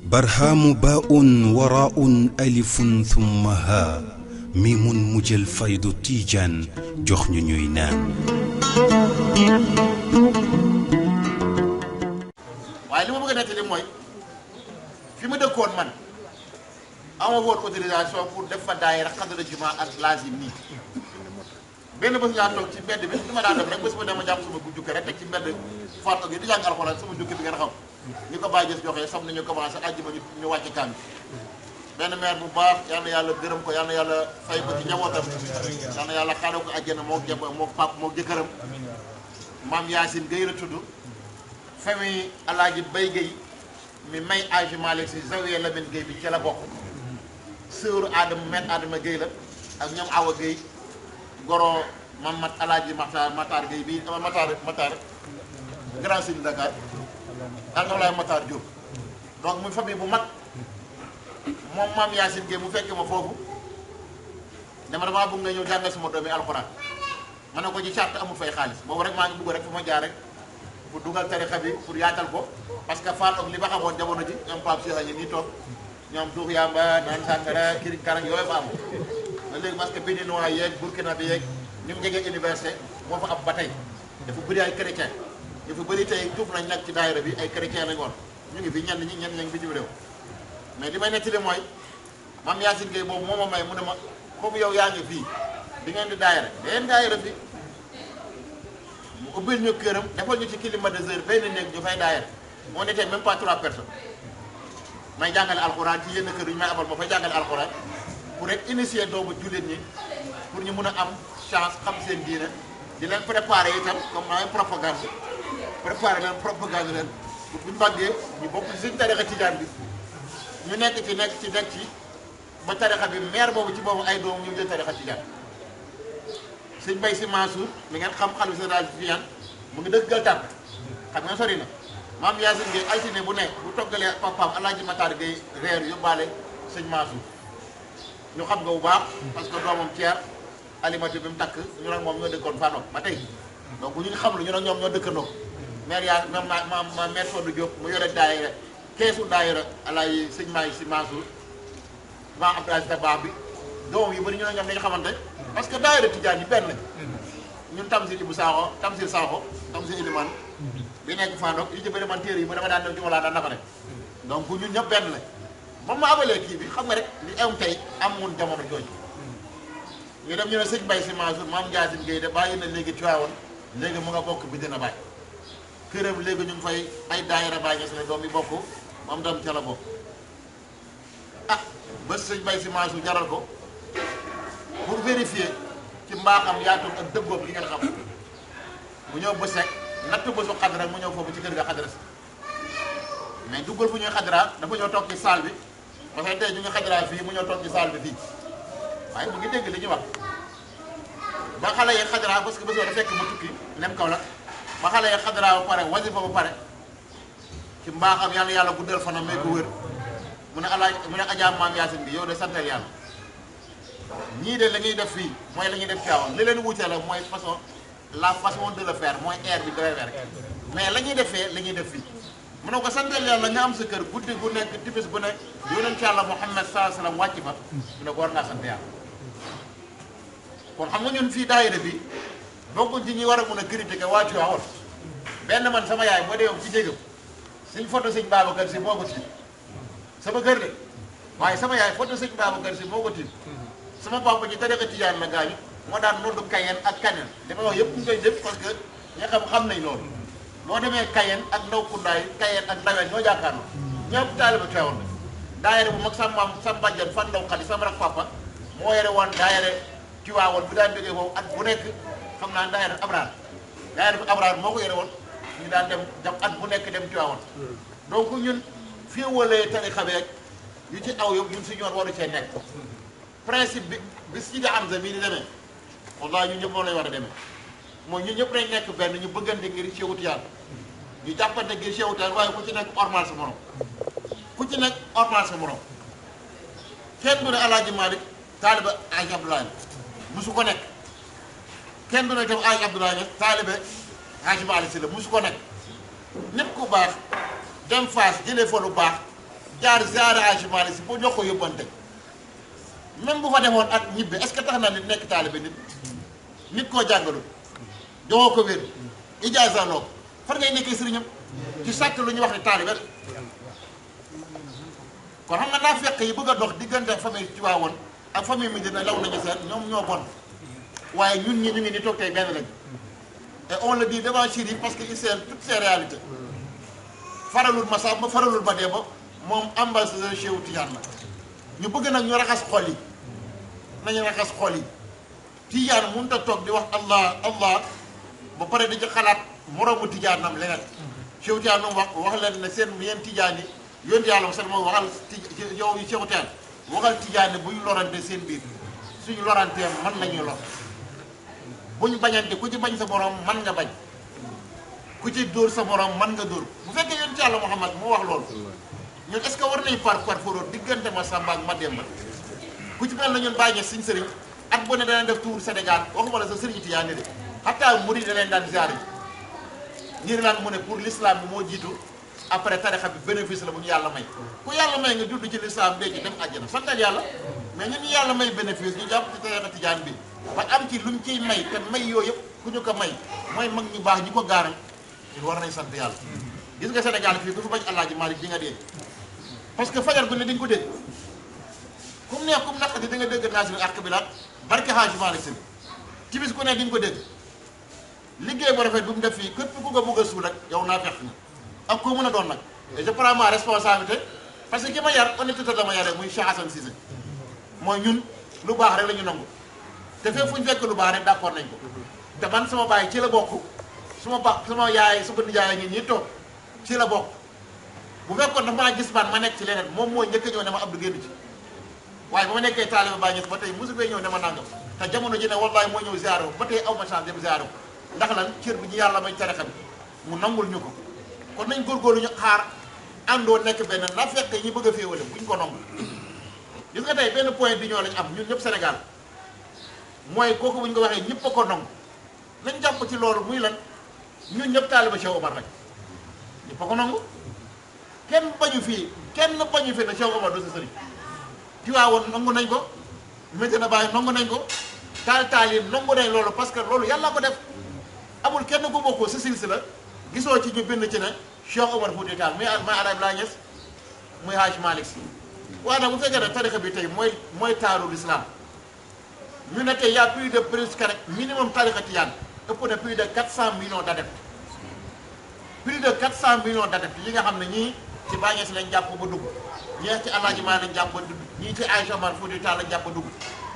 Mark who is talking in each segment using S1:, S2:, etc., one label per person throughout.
S1: برهام باء وراء ألف ثم ها ميم مجل فيض تيجان جخن نينان
S2: waaye li ma bëgg a nettali mooy fi ma dëkkoon man ama woon autorisation pour def fa daayira xadra juma ak lazim nii benn bés laa toog ci mbedd bi li ma daan def rek bés ba dama jàpp sama jukki rek teg ci mbedd farto gi di jàng alxuraan sama jukki bi ngeen xam ñu ko bàyyi gis joxee sam nañu commencé àjjuma ñu wàcce kaam benn maire bu baax yal na yàlla gërëm ko yal na yàlla fay ko ci njabootam yal na yàlla xaaral ko àjjana moo pap moo jëkkëram maam Yacine Gueye la tudd famille Alaaji Bay Gueye mi may Aji Malick si Zawiya Lamine Gueye bi ci la bokk sœuru Adama met Adama Gueye la ak ñoom Awa Gueye goro Mamat Alaaji Matar Gueye bi Matar grand sëñ Dakar ak Ablaye Matar Diop donc muy famille bu mag moom maam Yacine Gueye mu fekk ma foofu dama bëgg nga ñëw jàngal sama doomi alxuraan ma ne ko ci charte amul fay xaalis boobu rek maa ngi bëgg rek fu ma jaar rek pour dugal tarixa bi pour yaatal ko parce que Fatou li ma xamoon jamono ji ñoom Pape Cheikh yi nii toog ñoom duux yamba naan sàngara kiri karang yooyu fa am nga léegi parce que béninois yeeg Burkina bi yeeg ñu ngi jegee université moo fa am ba tey dafa bëri ay chrétien ñu fi bëri tey tuuf nañ nag ci daayira bi ay chrétien lañ woon ñu ngi fi ñenn ñi bitim réew mais li may nettali mooy maam Yacine Gueye boobu moo ma may mu ne ma comme yow yaa ngi fii di ngeen di daayira fii mu ubbil ñu këram defal ñu ci climatiseur benn néeg ñu fay daayira on était même pas 3 personnes may jàngale alxuraan ci yenn kër yu ñu may abal ma fay jàngale alxuraan pour rek initier doomu jullit ñi pour ñu mun a am chance xam seen diine di leen préparer itam comme maay propagande propagande leen pour bu ñu bàggee ñu bokk ci suñu tarixa tijaan bi ñu nekk ci ba tarixa bi maire boobu ci boobu ay doom ñu jël tarixa tijaan sëñ Bay Si Mansour mi ngeen xam xalifa général Tijaan mu ngi dëkk Gueule Tapée xam nga sori na maam Yacine Gueye altine bu ne bu toggalee papaam Alaaji Matar Gueye reer yóbbaale sëñ Mansour ñu xam nga bu baax parce que doomam Thier alimatu bi mu takk ñu nag moom ñoo dëkkoon Fano ba tey donc ñu ngi xam lu ñu nag ñoom ñoo dëkkandoo maire yaa même ma maire Fodou Diop mu yore daayira keesu daayira Alaaji sëñ May Si Mansour maa Abdoulaye Sy baax bi doomam yu bëri ñu ne ñoom dañu xamante parce que daayira tijaan yi benn ñun Tamsir Ibou Sakho Tamsir Iliman bi nekk Fandok yi ci bëri man téere yi mu dama daan dem jumalaa daan nafare donc ñun ñëpp benn la ba ma abalee kii bi xam nga rek li am tey amoon jamono jooju ñu dem ñu ne sëñ Bay Si Mansour maam Yacine Gueye de bàyyi na léegi Tivaouane léegi mu nga bokk bi dina bàyyi këram léegi ñu ngi fay ay daayira bàyyi nga sene doom yi bokk moom dem ca la bokk ah ba sëñ Bay Si Mansour jaral ko pour vérifier ci mbaaxam yaatu ak dëggoom li ngeen xam mu ñëw bës rek natt bësu xadra mu ñëw foofu ci kër ga xadra si mais duggul fu ñuy xadra dafa ñëw toog ci salle bi parce que tey ñu ngi xadra fii mu ñëw toog ci salle bi fii waaye mu ngi dégg li ñuy wax ba xale yi xadra parce que bés dafa fekk mu tukki nem kaw la ba xale yi xadra ba pare wasifa ba pare ci mbaaxam yàlla guddal fanam may ko wér mu ne ajaam maam Yacine bi yow de santal yàlla ñii de la ñuy def fii mooy la ñuy def Tivaouane li leen wutee la mooy la façon de le faire mooy air bi doy rek mais la ñuy defee la ñuy def fii mu ne ko santal yàlla nga am sa kër guddi gu nekk timis bu nekk yonent yàlla Muhammad sallallahu alayhi wasallam wàcc fa mu ne ko war ngaa sant yàlla kon xam nga ñun fii daayira bi bokkuñ ci ñi war a mun a critiquer waa Tivaouane benn man sama yaay boo deewoon ci jégam suñ photo sëñ Babacar Si moo ko tiim sama kër de waaye sama yaay photo sëñ Babacar Si moo ko tiim sama papa ji tarixa tijaan la gaañu moo daan noddu Kayen ak Kanel li ma wax yëpp ñu koy def parce que ñi xam nañ loolu boo demee Kayen ak Ndaw Kundaay Kayen ak Ndaween ñoo jàkkaarloo ñëpp taaliba Tivaouane la daayere bu mag sama maam sama bàjjan fan Ndaw Xadi sama rak papa moo yore woon daayere Tivaouane bi daan jógee foofu at bu nekk xam naa daayere bu Abraar moo ko yore woon ñu daan dem at bu nekk dem Tivaouane donc ñun fii walee tarixa beeg yu ci aw yëpp ñun si ñoon waru cee nekk principe bi Sidi Hamza mii di demee wallahi ñun ñëpp moom lañu war a demee mooy ñun ñëpp nañ nekk benn ñu bëggante ngir Cheikh Yàlla ñu jàppante ngir Cheikh Yàlla waaye ku ci nekk ormal sa morom kenn du ne Alaaji Malick taaliba Aji Abdoulaye musu ko nekk kenn du ne itam Aji Abdoulaye taalibe Hadji Malick Sy la musu ko nekk nit ku baax dem Fass jëlee fa lu baax jaar ziare Hadji Malick Sy boo jox ko yóbbante même bu fa demoon at ñibbe est-ce que tax na nit nekk taalibe nit koo jàngalul joxoo ko wér ijaaza loo ko fan ngay nekkee sëriñam ci sàtt lu ñuy wax ne taalibe kon xam nga naa fekk yi bëgg a dox diggante famille Tivaouane ak famille Médina law nañu seen ñoom ñoo bon waaye ñun ñi ñu ngi ni toog tey benn lañ et on le dit devant Chérif parce que il sait toutes ces réalités faralul ma sax ma faralul ma dee ba moom ambassadeur Cheikh Tidiane la ñu bëgg nag ñu raxas xol yi nañu raxas xol yi Tidiane mënut a toog di wax allah allah ba pare di ci xalaat moroomu Tidiane leneen Cheikh Tidiane moom wax leen ne seen yéen Tidiane yi yónni yàlla sax mooy waxal yow yi Cheikh Tidiane waxal Tidiane bu ñu lorante seen biir suñu lorantee man la ñuy lor bu ñu bañante ku ci bañ sa borom man nga bañ ku ci dóor sa borom man nga dóor bu fekkee yónni yàlla Muhammad moo wax loolu ñun est-ce que war nañu parcours diggante ma Samba ak ma Demba ku ci mel na ñun bàyyi suñ sëriñ at bu ne dana def tour Sénégal waxuma la sa sëriñ Tidiane de xataa murid da leen daan ziare ñi laan mu ne pour l'islam bi moo jiitu après tarixa bi bénéfice la bu ñu yàlla may ku yàlla may nga judd ci l'islam léegi dem àjjana santal yàlla mais ñun ñu yàlla may bénéfice ñu jàpp ci tarixa Tidiane bi ba am ci luñ ciy may te may yooyu yëpp ku ñu ko may mooy mag ñu baax ñi ko gaaral ñun war nañ sant yàlla gis nga Sénégal fii ku fi bañ Alaaji Malick di nga dee parce que fajar gu ne di nga ko dégg kum neex kum naqati di nga dégg naasir ak bi laat barke Hadji Malick Sy timis ku ne di nga ko dégg liggéey bu rafet bu mu def fii képp ku ko bëgg a suul rek yow naa fekk na ak koo mën a doon nag et je prends ma responsabilité parce que ki ma yar honnêteté dama yaree muy Cheikh Assane Cissé mooy ñun lu baax rek la ñu nangu te fépp fu ñu fekk lu baax rek d'accord nañ ko te man sama baay ci la bokk sama yaay sama nijaay ngi ñi toog ci la bokk bu fekkoon dafa maa gis man ma nekk ci leneen moom mooy njëkk a ñëw ne ma Abdou génn ci waaye ba ma nekkee taaliba Baay Ñas ba tey mosu fee ñëw ne ma nangam te jamono ji ne wallaay moo ñëw ziyaare ba tey aw ma chance dem ziyaare ndax lan cër bi ñu yàlla may tarixa bi mu nangul ñu ko kon nañ góorgóorlu ñu xaar àndoo nekk benn na fekk ñi bëgg a féewale buñ ko nangu gis nga tey benn point d'union lañ am ñun ñëpp Sénégal mooy kooku bu ñu ko waxee ñëpp a ko nangu nañ jàpp ci loolu muy lan ñun ñëpp taaliba Cheikh Omar rek ñëpp a ko nangu kenn bañu fii ne Cheikh Omar du sa sëriñ Tiwaawoon nangu nañ ko Medina Baye nangu nañ ko taal yi nangu nañ loolu parce que loolu yàlla ko def amul kenn ku bokkoo sa silsila gisoo ci ñu bind ci ne Cheikh Omar Fouti Tall muy Alaaji Ibrahima Niass muy Hadji Malick Sy waaye nag bu fekkee ne tarixa bi tey mooy taaru l'islam ñu ne tey y a plus de presque rek minimum tarixa Tijaan ëpp na plus de 400 millions d'adeptes plus de 400 millions d'adeptes yi nga xam ne ñii ci Baay Ñas lañ jàpp ba dugg ñii ci Alaaji Maalik lañ jàpp ba dugg ñii ci Cheikh Omar Fouti Tall lañ jàpp ba dugg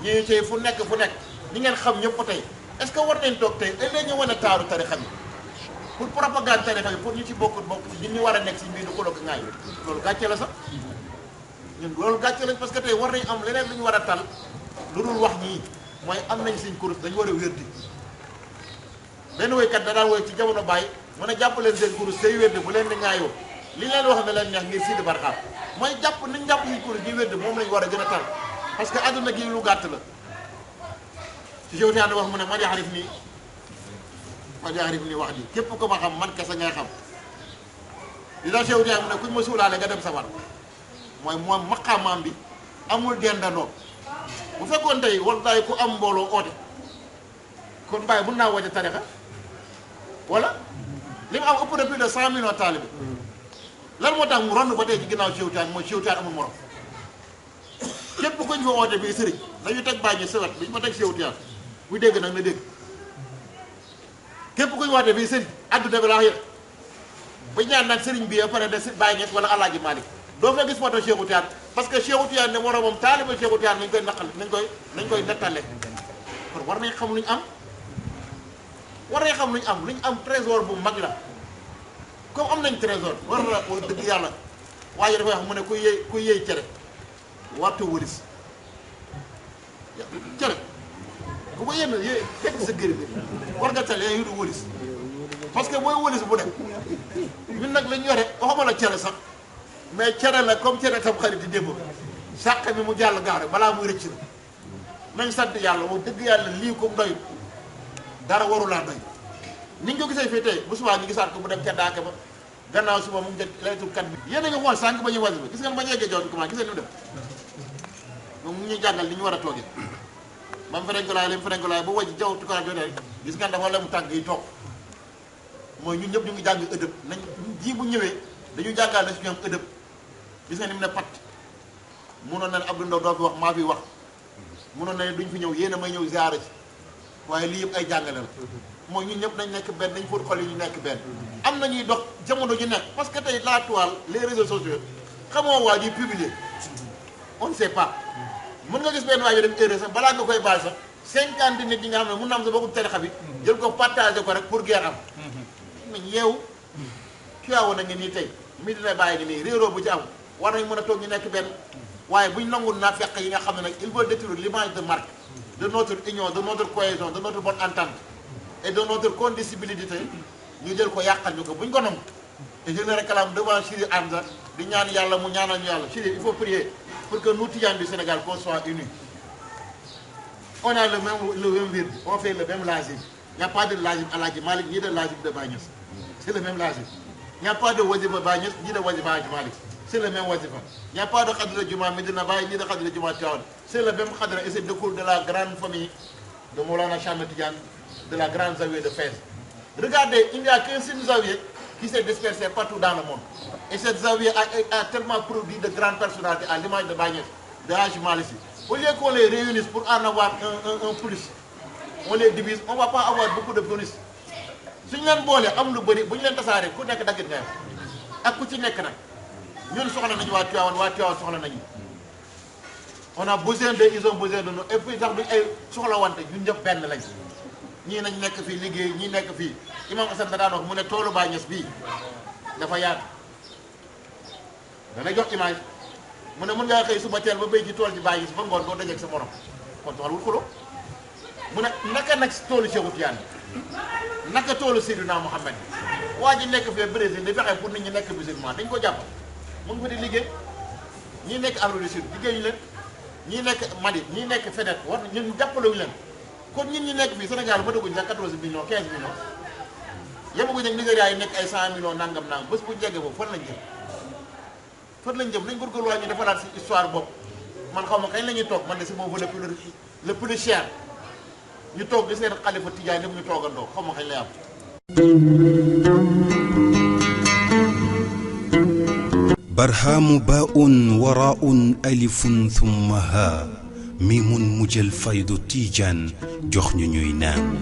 S2: ñii ci fu nekk ñi ngeen xam ñëpp tey est-ce que war nañ toog tey ëllëg ñu wane taaru tarixa bi pour propagande tarixa bi pour ñu ci bokk ci ñun ñu war a nekk si mbir du xuloo ko ngaay loolu gàcce la sax ñun loolu gàcce lañ parce que tey war nañ am leneen lu ñu war a tal lu dul wax ñii mooy am nañ suñ kurus dañu war a wérdi benn woykat da daan woy ci jamono bàyyi mën a jàpp leen seen kurus tey wérdi bu leen di ŋaayoo li leen wax ne leen neex ngir Sidi Barxaam mooy jàpp nañ jàpp suñ kurus di wérdi moom lañ war a gën a tal parce que àdduna gi lu gàtt la ci jowtiaan wax mu ne man yaxarif nii wax ji képp ko ma xam man kese ngay xam li daal jowtiaan mu ne kuñ ma suulaale nga dem safar mooy moom maqaamaam bi amul dendandoo bu fekkoon tey wallaay ku am mbooloo oote kon Baye mun naa woote tarixa wala li mu am ëpp na plus de 100 millions taalibe lan moo tax mu rond ba tey ci ginnaaw Cheikh mooy Cheikh amul morom képp kuñ fa oote bii sëriñ dañu teg bàññi sewet bi ñu ma teg Cheikh bu dégg nag na dégg képp kuñ woote bii sëriñ adduna bi laa wax yëpp bu ñaan nag sëriñ bi ba pare de Baye Niass wala Alaaji Malick doo fa gis photo Cheikh Tidiane parce que Cheikh Tidiane ne moromam taaliba Cheikh Tidiane nañ koy naqal nañ koy nettale kon war nañ xam luñ am luñ am trésor bu mag la comme am nañ trésor war na wax dëgg yàlla waaye dafay wax mu ne ku yëy cere wartu wëlis cere ku ko yenn yé fekk sa gër bi war nga tale yu du wëlis parce que mooy wëlis bu dem ñun nag lañ yore waxuma la cere sax mais cere la comme cere tam xarit di démb sàq mi mu jàll gaare balaa muy rëcc na nañ sant yàlla wax dëgg yàlla lii ko doy dara warulaa doy niñ ko gisee fii tey bu subaa ñu gisaat ko mu dem ca daaka ba gannaaw suba mu ngi laytul kat bi yéen a ngi xool sànq ba ñuy wasi ba gis ngeen ba ñu yeggee jaww ji comment gis ngeen ni mu def moom mu ñuy jàngal li ñu war a toogee ba mu ferenkolaay li mu ferenkolaay ba wàcc jaww tukaa jotee rek gis ngeen dafa la mu tàgg yi toog mooy ñun ñëpp ñu ngi jàng ëdëb nañ ji bu ñëwee dañu jàngal na si ñoom ëdëb gis nga ni mu ne pat munoon na ne Abdou Ndaw doo fi wax maa fi wax munoon na ne duñ fi ñëw yéen a may ñëw ziara ci waaye lii yëpp ay jàngale la mooy ñun ñëpp nañ nekk benn nañ fóot xol yi ñu nekk benn am na ñuy dox jamono ñu nekk parce que tey la toile les réseaux sociaux xamoo waa ji publier on ne sait pas mën nga gis benn waa ji dem erreur sax balaa nga koy baal sax 50 nit ñi nga xam ne mun na am sa bokku tarixa bi jël ko partagé ko rek pour guerre am mais yeewu Tiwaawan a ngi nii tey Medina Baye ngi nii réeroo bu ci am war nañ mën a toog ñu nekk benn waaye buñ nangul naa fekk yi nga xam ne nag il faut détruire l'image de marque de notre union de notre cohésion de notre bonne entente et de notre condicibilité ñu jël ko yàqal ñu ko buñ ko nangu et je le réclame devant Chérif Hamza di ñaan yàlla mu ñaanal ñu yàlla Chérif il faut prier pour que nous Tidianes du Sénégal qu'on soit unis on a le même wird on fait le même lazim il n'y a pas de lazim Alaaji Malick ni de lazim de Baye Niass c'est le même lazim il n'y a pas de wazifa Baye Niass ni de wazifa Alaaji Malick c'est le même wazifa il n'y a pas de Khadra Juma Medina Baye ni de Khadra Juma Tivaouane c'est le même Khadra et c'est découle de la grande famille de Maulana Cheikh Ahmed Tidiane de la grande Zawiya de Fès. Regardez, il n'y a qu'un seul Zawiya qui s'est dispersé partout dans le monde. Et cette Zawiya a tellement produit de grandes personnalités à l'image de Baye Niass, de Hadji Malick Sy. Au lieu qu'on les réunisse pour en avoir un plus, on les divise, on ne va pas avoir beaucoup de bonus. Si nous avons des gens qui ont des tasaare ku nekk daggit nga ak ku ci nekk nag ñun soxla nañu waa Tivaouane soxla nañu. On a besoin d'eux, ils ont besoin de nous. Et puis sax duñ ay soxla wante ñun ñëpp benn lañ ñii nañ nekk fii liggéey ñii nekk fii Imam Assane da daan wax mu ne toolu Baye Niass bii dafa yaatu dana jox image mu ne mën ngaa xëy suba teel ba béy ci tool ci Baye Niass ba ngoon doo dajeeg sa morom kon tool wut xulo mu ne naka nag toolu Cheikhou Tidiane naka toolu Seydina Mouhamed waa ji nekk fii Brésil di fexe pour nit ñi nekk musulman dañ ko jàpp mu ngi fa di liggéey ñii nekk Afrique du Sud liggéeyuñu leen ñii nekk Mali ñii nekk FEDER war ñun jàppalewuñu leen kon ñun ñi nekk fii Sénégal ba dugguñ sax 14 millions 15 millions yemaguñ ak Nigéria yi nekk ay 100 millions nangam nangam bés bu jege boobu fan lañ jëm nañ góorgóorluwaay ñu defaraat si histoire bopp man xaw ma kañ la ñuy toog man de si boobu le plus cher ñu toog di seen xalifa Tidiane dem ñu toogandoo xaw ma kañ lay am.
S1: برهام باء وراء ألف ثم ها ميم مجل فيض تيجان جخن نينان